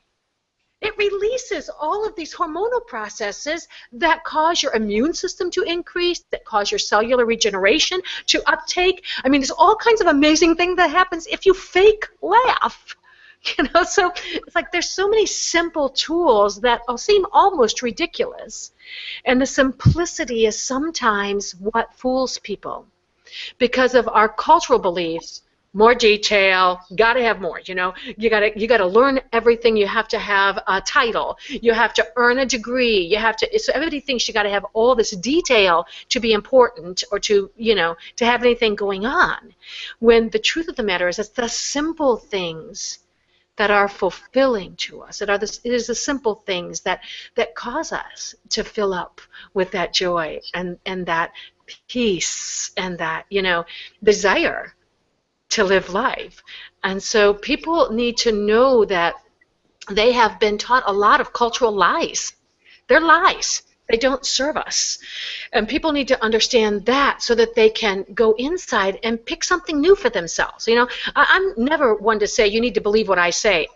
It releases all of these hormonal processes that cause your immune system to increase, that cause your cellular regeneration to uptake. I mean, there's all kinds of amazing things that happens if you fake laugh. So it's like there's so many simple tools that seem almost ridiculous. And the simplicity is sometimes what fools people because of our cultural beliefs. More detail, got to have more. You got to learn everything. You have to have a title. You have to earn a degree. So everybody thinks you got to have all this detail to be important or to have anything going on. When the truth of the matter is, it's the simple things that are fulfilling to us. It is the simple things that cause us to fill up with that joy and that peace and that desire to live life. And so people need to know that they have been taught a lot of cultural lies. They're lies. They don't serve us. And people need to understand that so that they can go inside and pick something new for themselves. I'm never one to say you need to believe what I say.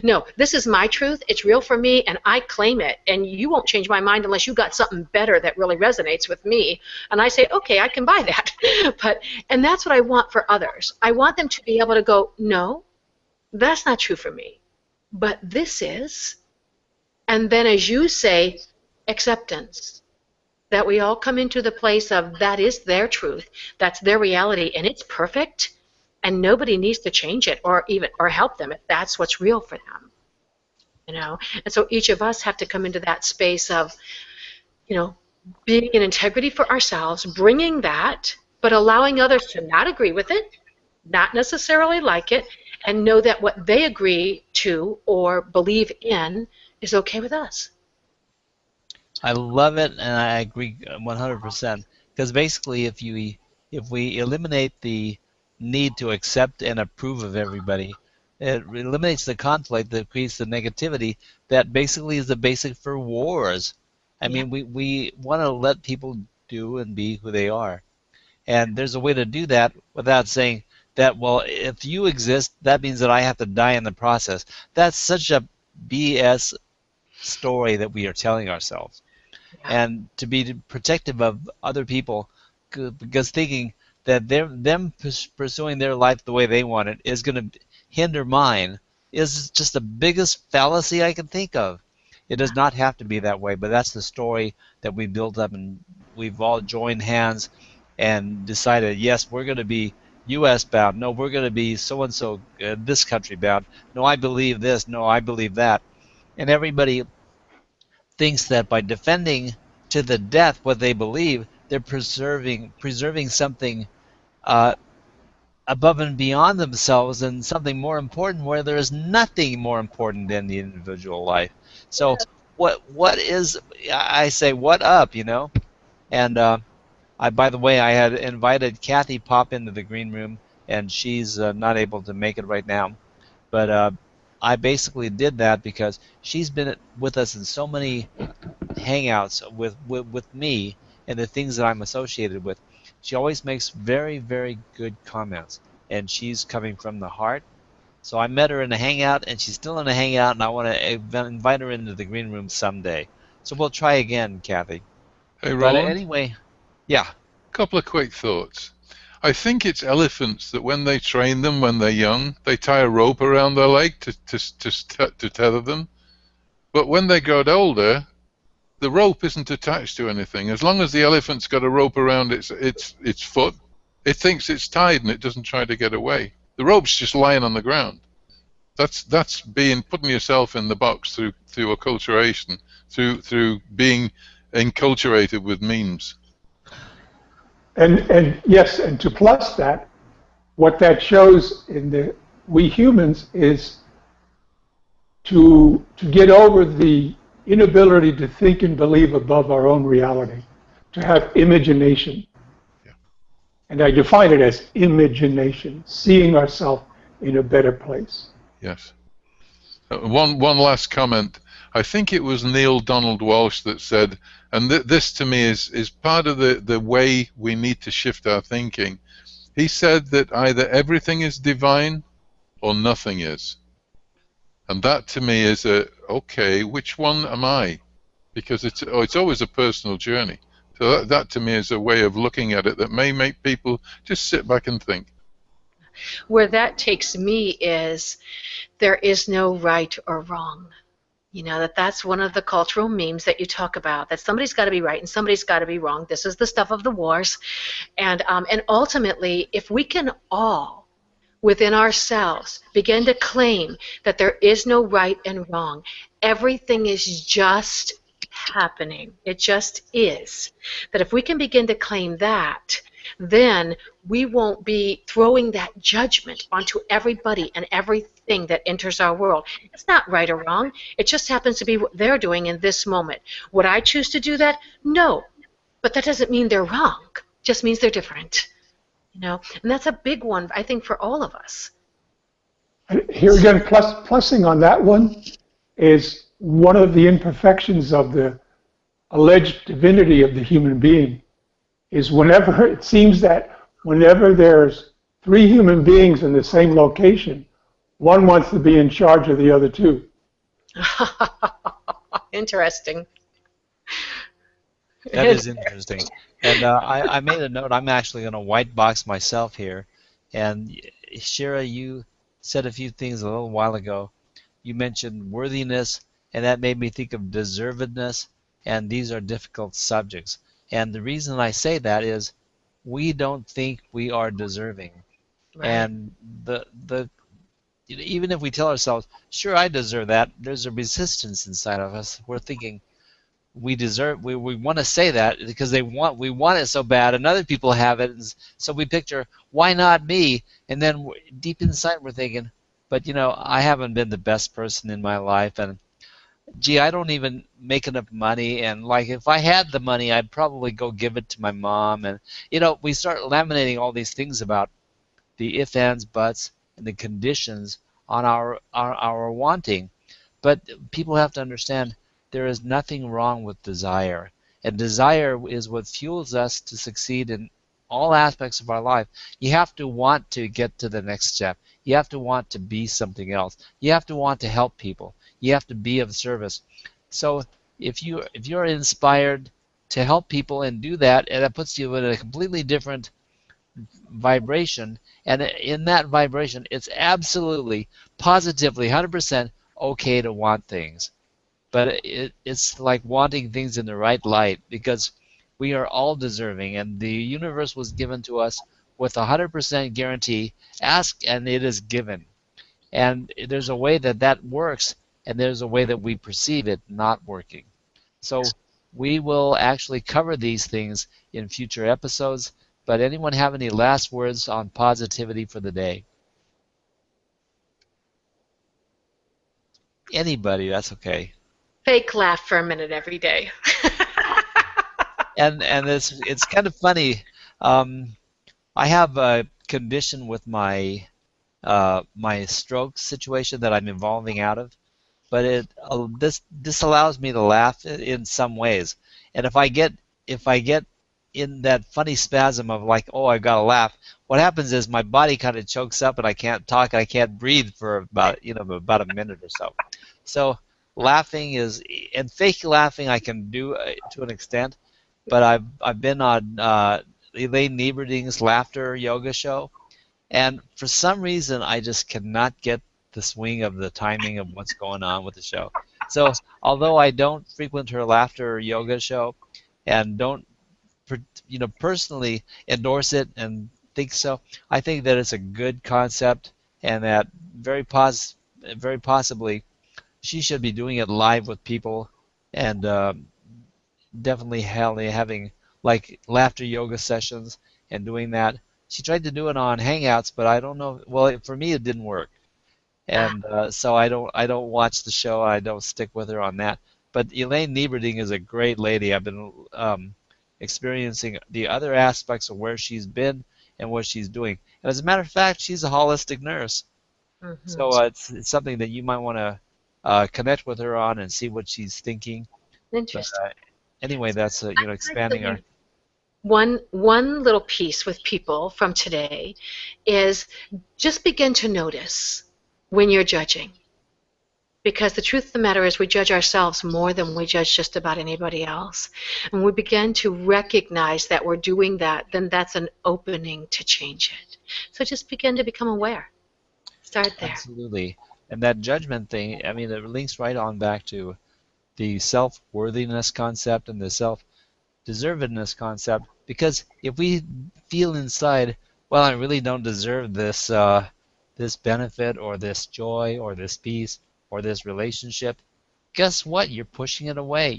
No, this is my truth. It's real for me, and I claim it. And you won't change my mind unless you got something better that really resonates with me. And I say, okay, I can buy that. And that's what I want for others. I want them to be able to go, no, that's not true for me. But this is. And then, as you say, acceptance. That we all come into the place of that is their truth. That's their reality, and it's perfect. And nobody needs to change it or help them if that's what's real for them. And so each of us have to come into that space of, being in integrity for ourselves, bringing that, but allowing others to not agree with it, not necessarily like it, and know that what they agree to or believe in is okay with us. I love it, and I agree 100%. Because basically, if we eliminate the need to accept and approve of everybody, it eliminates the conflict that creates the negativity that basically is the basic for wars. I Yeah. mean, we want to let people do and be who they are. And there's a way to do that without saying that, well, if you exist, that means that I have to die in the process. That's such a BS story that we are telling ourselves. Yeah. And to be protective of other people, because thinking that them pursuing their life the way they want it is going to hinder mine is just the biggest fallacy I can think of. It does not have to be that way, but that's the story that we built up, and we've all joined hands and decided, yes, we're going to be U.S. bound. No, we're going to be so and so this country bound. No, I believe this. No, I believe that. And everybody thinks that by defending to the death what they believe, they're preserving something uh, above and beyond themselves and something more important, where there is nothing more important than the individual life. So what is, I say, what up, And by the way, I had invited Kathy pop into the green room, and she's not able to make it right now. But I basically did that because she's been with us in so many hangouts with me and the things that I'm associated with. She always makes very, very good comments, and she's coming from the heart. So I met her in a hangout, and she's still in a hangout, and I want to invite her into the green room someday. So we'll try again, Kathy. Hey, But Roland, anyway, yeah. a couple of quick thoughts. I think it's elephants that when they train them when they're young, they tie a rope around their leg to tether them. But when they get older, the rope isn't attached to anything. As long as the elephant's got a rope around its foot, it thinks it's tied and it doesn't try to get away. The rope's just lying on the ground. That's being putting yourself in the box through acculturation, through being enculturated with memes. And yes, and to plus that, what that shows in we humans is to get over the inability to think and believe above our own reality, to have imagination. Yeah. And I define it as imagination, seeing ourselves in a better place. Yes. One last comment. I think it was Neil Donald Walsh that said, and this to me is part of the way we need to shift our thinking. He said that either everything is divine or nothing is. And that to me is okay, which one am I? Because it's always a personal journey. So that to me is a way of looking at it that may make people just sit back and think. Where that takes me is there is no right or wrong. That's one of the cultural memes that you talk about, that somebody's got to be right and somebody's got to be wrong. This is the stuff of the wars. And ultimately, if we can all, within ourselves, begin to claim that there is no right and wrong, everything is just happening. It just is. That if we can begin to claim that, then we won't be throwing that judgment onto everybody and everything that enters our world. It's not right or wrong. It just happens to be what they're doing in this moment. Would I choose to do that? No. But that doesn't mean they're wrong. It just means they're different. And that's a big one, I think, for all of us. Here again, plussing on that one is one of the imperfections of the alleged divinity of the human being is whenever it seems that whenever there's three human beings in the same location, one wants to be in charge of the other two. Interesting. That is interesting. And I made a note. I'm actually going to white box myself here. And Shira, you said a few things a little while ago. You mentioned worthiness, and that made me think of deservedness. And these are difficult subjects. And the reason I say that is we don't think we are deserving. Right. And even if we tell ourselves, sure, I deserve that, there's a resistance inside of us. We're thinking we want to say that because we want it so bad, and other people have it, and so we picture, why not me? And then deep inside we're thinking, but I haven't been the best person in my life, and gee, I don't even make enough money, and like if I had the money, I'd probably go give it to my mom, and we start laminating all these things about the ifs, ands, buts, and the conditions on our wanting. But people have to understand there is nothing wrong with desire, and desire is what fuels us to succeed in all aspects of our life. You have to want to get to the next step. You have to want to be something else. You have to want to help people. You have to be of service. So if you're inspired to help people and do that, and that puts you in a completely different vibration, and in that vibration, it's absolutely, positively, 100% okay to want things. but it's like wanting things in the right light, because we are all deserving, and the universe was given to us with 100% guarantee. Ask and it is given. And there's a way that that works, and there's a way that we perceive it not working. So we will actually cover these things in future episodes. But anyone have any last words on positivity for the day? Anybody, that's okay. Fake laugh for a minute every day. And it's kind of funny. Um, I have a condition with my stroke situation that I'm evolving out of, but this allows me to laugh in some ways. And if I get in that funny spasm of like, oh, I've got to laugh, what happens is my body kind of chokes up and I can't talk, I can't breathe for about a minute or so. So laughing is and fake laughing I can do to an extent, but I've been on Elaine Nieberding's laughter yoga show, and for some reason, I just cannot get the swing of the timing of what's going on with the show. So, although I don't frequent her laughter or yoga show, and don't, personally endorse it and think so, I think that it's a good concept, and that very possibly, she should be doing it live with people, and definitely having like laughter yoga sessions and doing that. She tried to do it on Hangouts, but I don't know. Well, for me, it didn't work, Ah, and so I don't watch the show. I don't stick with her on that. But Elaine Nieberding is a great lady. I've been experiencing the other aspects of where she's been and what she's doing. And as a matter of fact, she's a holistic nurse. mhm. So it's something that you might want to connect with her on and see what she's thinking. But Interesting. anyway, that's I'd like to expanding our. leave one little piece with people from today is just begin to notice when you're judging. Because the truth of the matter is we judge ourselves more than we judge just about anybody else. And we begin to recognize that we're doing that, then that's an opening to change it. So just begin to become aware. Start there. Absolutely. And that judgment thing, I mean, it links right on back to the self-worthiness concept and the self-deservedness concept. Because if we feel inside, well, I really don't deserve this benefit or this joy or this peace or this relationship, guess what? You're pushing it away.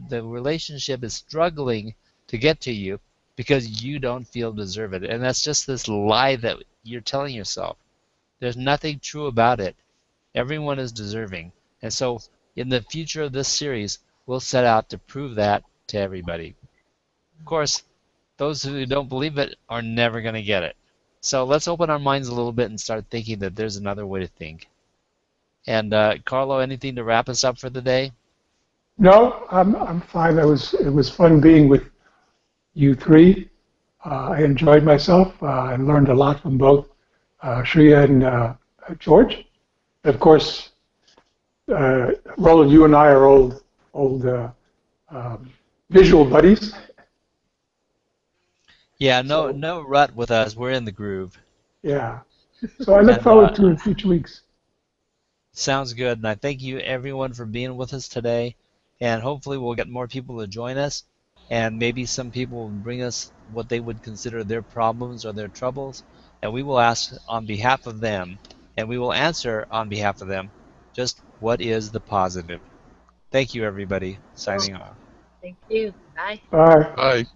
The relationship is struggling to get to you because you don't feel deserve it. And that's just this lie that you're telling yourself. There's nothing true about it. Everyone is deserving. And so in the future of this series, we'll set out to prove that to everybody. Of course, those who don't believe it are never going to get it. So let's open our minds a little bit and start thinking that there's another way to think. And Carlo, anything to wrap us up for the day? No, I'm fine. It was fun being with you three. I enjoyed myself. I learned a lot from both Shreya and George. Of course, Roland, you and I are old um, visual buddies. Yeah, no, So no rut with us. We're in the groove. yeah. So I look And forward to future weeks. sounds good. And I thank you everyone for being with us today. And hopefully we'll get more people to join us. And maybe some people will bring us what they would consider their problems or their troubles. And we will ask on behalf of them, and we will answer on behalf of them, just what is the positive. Thank you, everybody. Cool. Signing off. Thank you. Bye. Bye. Bye.